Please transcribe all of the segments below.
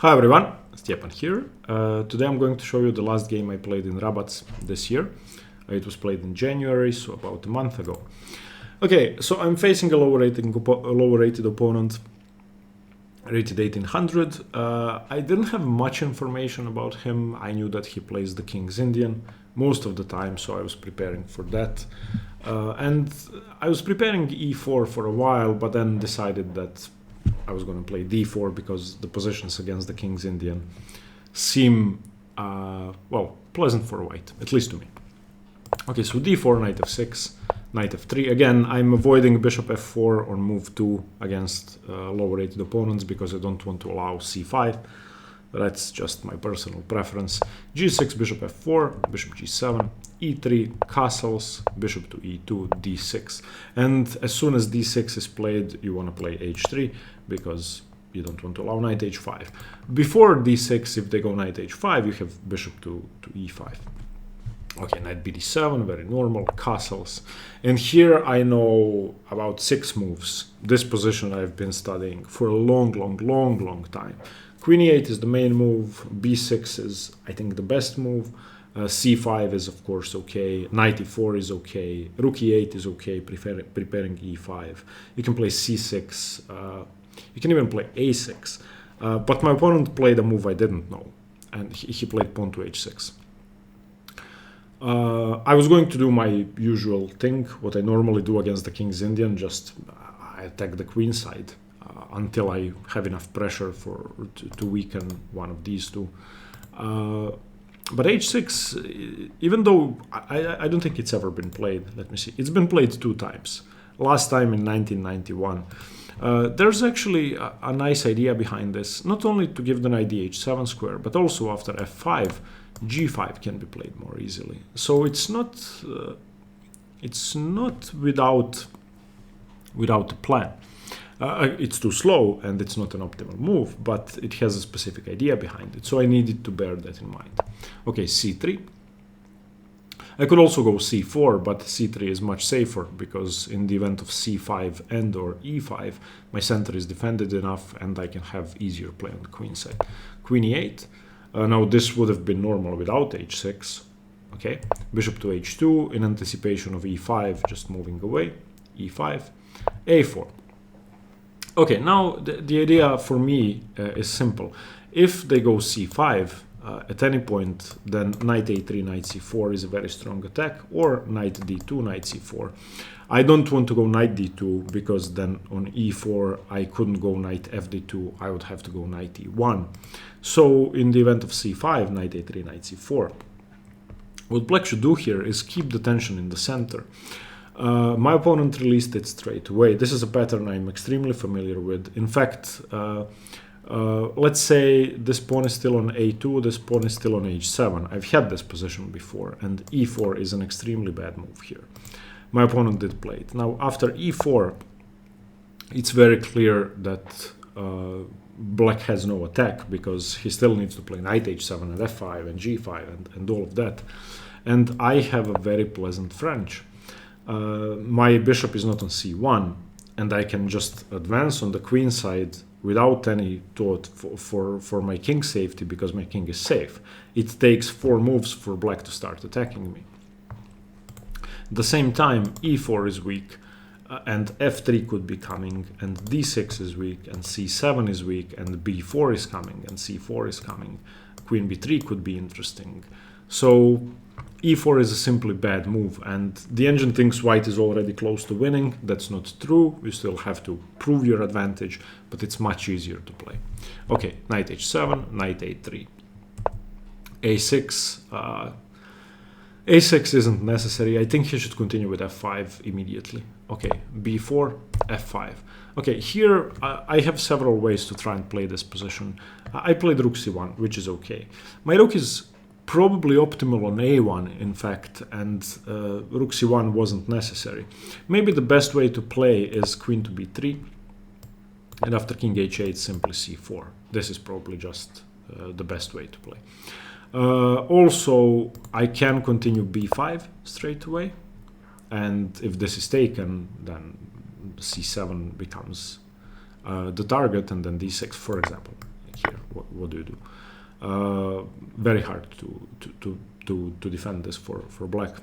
Hi everyone, Stepan here. Today I'm going to show you the last game I played in Rabac this year. It was played in January, so about a month ago. Okay, so I'm facing a lower-rated opponent, rated 1800. I didn't have much information about him. I knew that he plays the King's Indian most of the time, so I was preparing for that. And I was preparing e4 for a while, but then decided that I was going to play d4 because the positions against the King's Indian seem, well, pleasant for white, at least to me. Okay, so d4, knight f6, knight f3. Again, I'm avoiding bishop f4 or move 2 against lower-rated opponents because I don't want to allow c5. That's just my personal preference. g6, bishop f4, bishop g7, e3, castles, bishop to e2, d6. And as soon as d6 is played, you want to play h3 because you don't want to allow knight h5. Before d6, if they go knight h5, you have bishop to e5. Okay, knight bd7, very normal, castles. And here I know about 6 moves. This position I've been studying for a long time. Queen e8 is the main move, b6 is, I think, the best move, c5 is, of course, okay, knight e4 is okay, rook e8 is okay, preparing e5. You can play c6, you can even play a6, but my opponent played a move I didn't know, and he played pawn to h6. I was going to do my usual thing, what I normally do against the King's Indian, just I attack the queenside until I have enough pressure to weaken one of these two. But h6, even though I don't think it's ever been played, let me see, it's been played 2 times. Last time in 1991. There's actually a nice idea behind this, not only to give the knight dh7 square, but also after f5, g5 can be played more easily. So it's not without a plan. It's too slow and it's not an optimal move, but it has a specific idea behind it. So I needed to bear that in mind. Okay, c3. I could also go c4, but c3 is much safer because in the event of c5 and or e5, my center is defended enough and I can have easier play on the queen side. Queen e8. Now this would have been normal without h6. Okay, bishop to h2 in anticipation of e5, just moving away. e5, a4. Okay, now the idea for me is simple. If they go c5 at any point, then knight a3, knight c4 is a very strong attack, or knight d2, knight c4. I don't want to go knight d2 because then on e4 I couldn't go knight fd2, I would have to go knight e1. So in the event of c5, knight a3, knight c4. What black should do here is keep the tension in the center. My opponent released it straight away. This is a pattern I'm extremely familiar with. In fact, let's say this pawn is still on a2, this pawn is still on h7. I've had this position before, and e4 is an extremely bad move here. My opponent did play it. Now, after e4, it's very clear that black has no attack because he still needs to play knight h7 and f5 and g5 and all of that. And I have a very pleasant French. My bishop is not on c1, and I can just advance on the queen side without any thought for my king safety because my king is safe. It takes 4 moves for black to start attacking me. At the same time, e4 is weak, and f3 could be coming, and d6 is weak, and c7 is weak, and b4 is coming, and c4 is coming. Queen b3 could be interesting. So e4 is a simply bad move, and the engine thinks white is already close to winning. That's not true. You still have to prove your advantage, but it's much easier to play. Okay, knight h7, knight a3. a6. a6 isn't necessary. I think he should continue with f5 immediately. Okay, b4, f5. Okay, here I have several ways to try and play this position. I played rook c1, which is okay. My rook is probably optimal on a1, in fact, and rook c1 wasn't necessary. Maybe the best way to play is queen to b3, and after king h8, simply c4. This is probably just the best way to play. Also, I can continue b5 straight away, and if this is taken, then c7 becomes the target, and then d6, for example, here. what do you do? Very hard to defend this for black.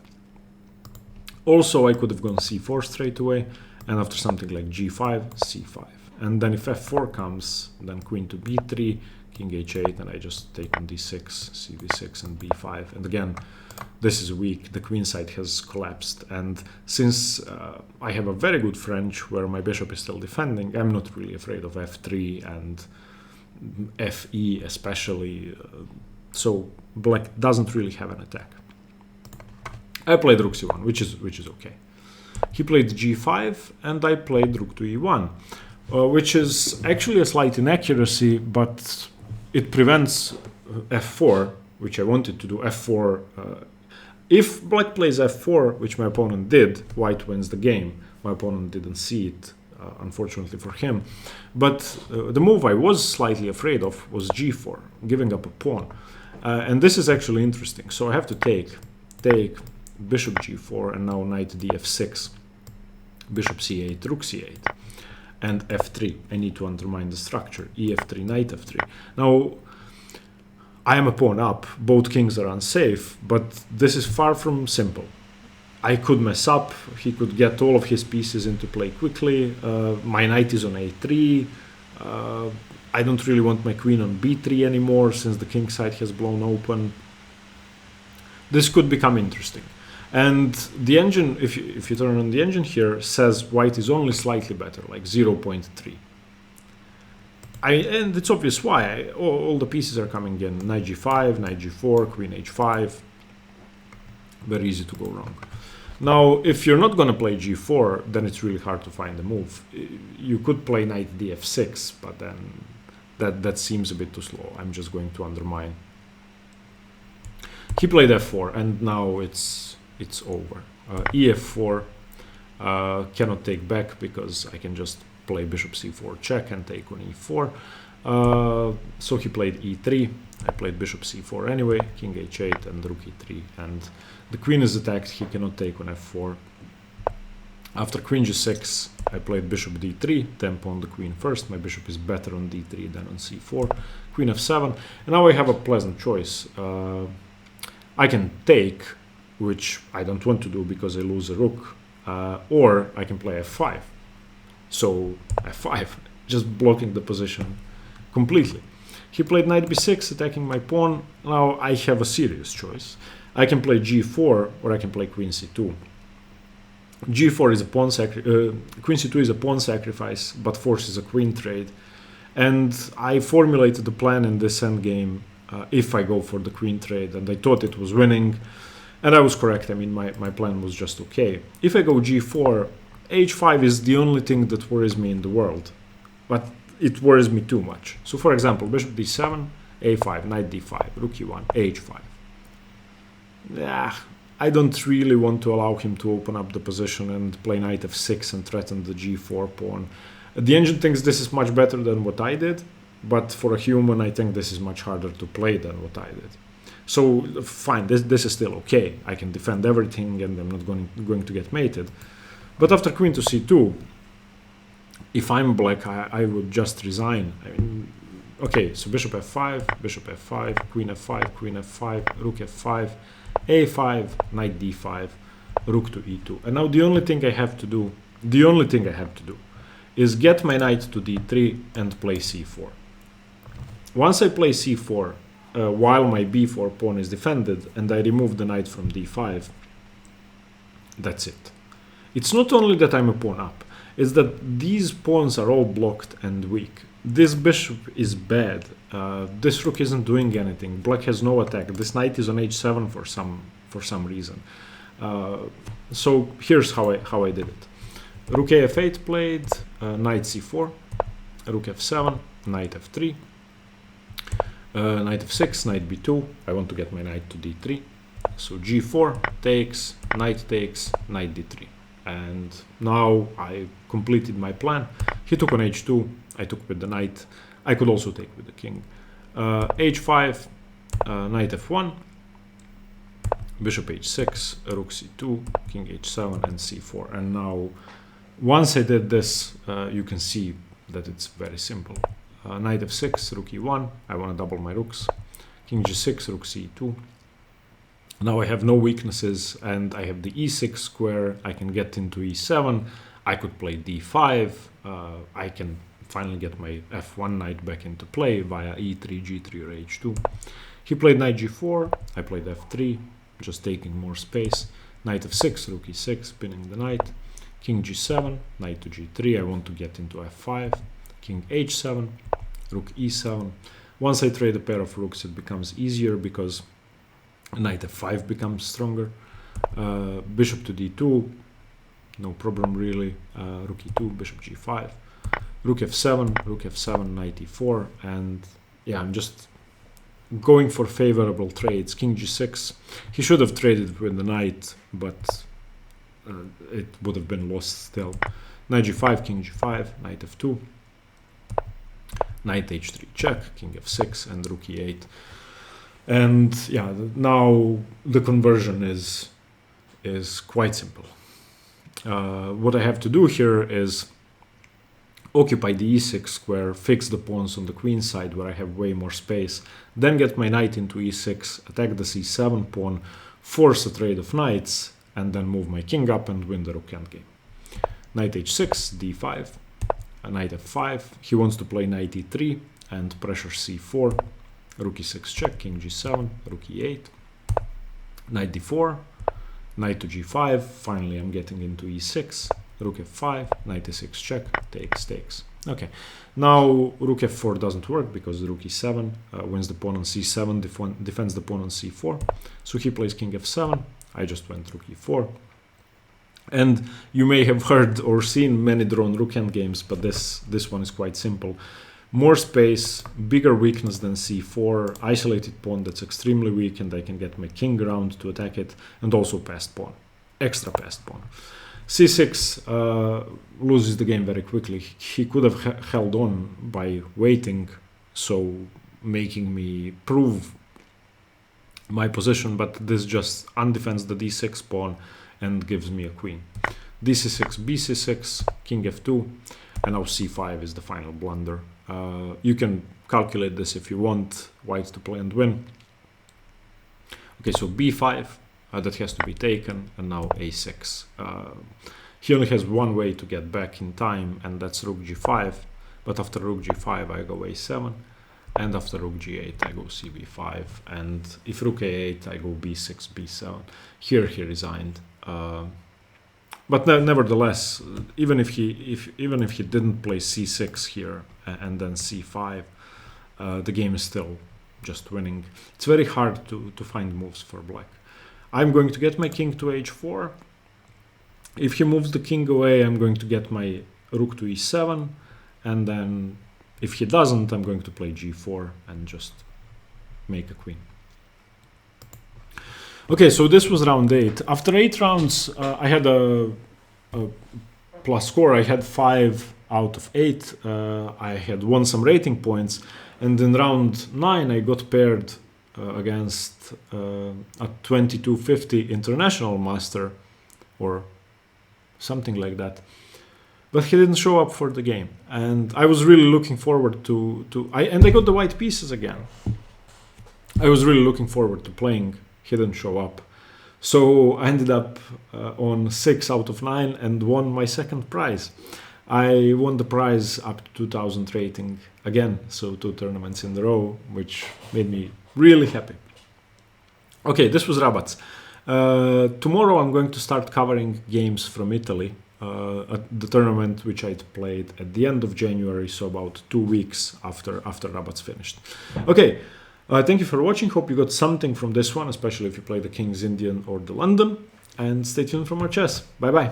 Also, I could have gone c4 straight away, and after something like g5, c5. And then if f4 comes, then queen to b3, king h8, and I just take on d6, cd6, and b5. And again, this is weak. The queen side has collapsed. And since I have a very good French where my bishop is still defending, I'm not really afraid of f3 and fe especially. So black doesn't really have an attack. I played rook c1, which is okay. He played g5, and I played rook to e1, which is actually a slight inaccuracy, but it prevents f4, which I wanted to do. f4. If black plays f4, which my opponent did, white wins the game. My opponent didn't see it, unfortunately for him. But the move I was slightly afraid of was g4, giving up a pawn. And this is actually interesting. So I have to take bishop g4, and now knight df6, bishop c8, rook c8, and f3. I need to undermine the structure. ef3, knight f3. Now, I am a pawn up. Both kings are unsafe, but this is far from simple. I could mess up. He could get all of his pieces into play quickly. My knight is on a3. I don't really want my queen on b3 anymore since the king side has blown open. This could become interesting. And the engine, if you turn on the engine here, says white is only slightly better, like 0.3. And it's obvious why. All the pieces are coming in. Knight g5, knight g4, queen h5. Very easy to go wrong. Now, if you're not going to play g4, then it's really hard to find a move. You could play knight df6, but then that seems a bit too slow. I'm just going to undermine. He played f4, and now it's over. ef4 cannot take back because I can just play bishop c4 check and take on e4. So he played e3. I played bishop c4 anyway, king h8 and rook e3. And the queen is attacked. He cannot take on f4. After queen g6, I played bishop d3, tempo on the queen first. My bishop is better on d3 than on c4. Queen f7. And now I have a pleasant choice. I can take, which I don't want to do because I lose a rook, or I can play f5. So f5, just blocking the position completely. He played knight b6, attacking my pawn. Now I have a serious choice. I can play g4, or I can play queen c2. G4 is a pawn queen c2 is a pawn sacrifice, but forces a queen trade. And I formulated the plan in this endgame if I go for the queen trade, and I thought it was winning, and I was correct. I mean, my plan was just okay. If I go g4, h5 is the only thing that worries me in the world, but it worries me too much. So for example, bishop d7, a5, knight d5, rook e1, h5. I don't really want to allow him to open up the position and play knight f6 and threaten the g4 pawn. The engine thinks this is much better than what I did, but for a human, I think this is much harder to play than what I did. So fine, this is still okay. I can defend everything and I'm not going to get mated. But after queen to c2, if I'm black, I would just resign. I mean, okay, so bishop f5, queen f5, rook f5, a5, knight d5, rook to e2. And now the only thing I have to do is get my knight to d3 and play c4. Once I play c4, while my b4 pawn is defended, and I remove the knight from d5, that's it. It's not only that I'm a pawn up, it's that these pawns are all blocked and weak. This bishop is bad. This rook isn't doing anything. Black has no attack. This knight is on h7 for some reason. So here's how I did it. Rook af8 played, knight c4, rook f7, knight f3, knight f6, knight b2. I want to get my knight to d3. So g4 takes, knight d3. And now I completed my plan. He took on h2, I took with the knight. I could also take with the king. h5, knight f1, bishop h6, rook c2, king h7, and c4. And now, once I did this, you can see that it's very simple. Knight f6, rook e1. I want to double my rooks. King g6, rook c2. Now I have no weaknesses and I have the e6 square. I can get into e7. I could play d5. I can finally get my f1 knight back into play via e3, g3 or h2. He played knight g4. I played f3, just taking more space. Knight f6, rook e6, pinning the knight. King g7, knight to g3. I want to get into f5. King h7, rook e7. Once I trade a pair of rooks, it becomes easier because knight f5 becomes stronger. Bishop to d2, no problem really. Rook e2, bishop g5. Rook f7, knight e4. And yeah, I'm just going for favorable trades. King g6. He should have traded with the knight, but it would have been lost still. Knight g5, king g5, knight f2. Knight h3 check, king f6, and rook e8. And yeah, now the conversion is quite simple. What I have to do here is occupy the e6 square, fix the pawns on the queen side where I have way more space, then get my knight into e6, attack the c7 pawn, force a trade of knights, and then move my king up and win the rook endgame. Knight h6, d5, knight f5. He wants to play knight e3 and pressure c4. Rook e6 check, king g7, rook e8. Knight d4, knight to g5. Finally, I'm getting into e6. Rook f5, knight e6 check, takes. Okay, now rook f4 doesn't work because rook e7 wins the pawn on c7, defends the pawn on c4. So he plays king f7. I just went rook e4. And you may have heard or seen many drawn rook endgames, but this one is quite simple. More space, bigger weakness than c4, isolated pawn that's extremely weak, and I can get my king around to attack it, and also passed pawn, extra passed pawn. c6 loses the game very quickly. He could have held on by waiting, so making me prove my position, but this just undefends the d6 pawn and gives me a queen. dc6, bc6, king f2, and now c5 is the final blunder. You can calculate this if you want white to play and win. Okay, so b5, that has to be taken, and now a6. He only has one way to get back in time, and that's rook g5, but after rook g5 I go a7, and after rook g8 I go cb5, and if rook a8 I go b6, b7. Here he resigned. But nevertheless, even if he didn't play c6 here and then c5, the game is still just winning. It's very hard to find moves for black. I'm going to get my king to h4. If he moves the king away, I'm going to get my rook to e7, and then if he doesn't, I'm going to play g4 and just make a queen. Okay, so this was round 8. After 8 rounds, I had a plus score. I had 5 out of 8. I had won some rating points. And in round 9, I got paired against a 2250 international master or something like that. But he didn't show up for the game. And I was really looking forward to I got the white pieces again. I was really looking forward to playing. He didn't show up. So I ended up on 6 out of 9 and won my second prize. I won the prize up to 2000 rating again, so 2 tournaments in a row, which made me really happy. Okay, this was Rabac. Tomorrow I'm going to start covering games from Italy, the tournament which I played at the end of January, so about 2 weeks after Rabac's finished. Okay. Thank you for watching. Hope you got something from this one, especially if you play the King's Indian or the London. And stay tuned for more chess. Bye bye.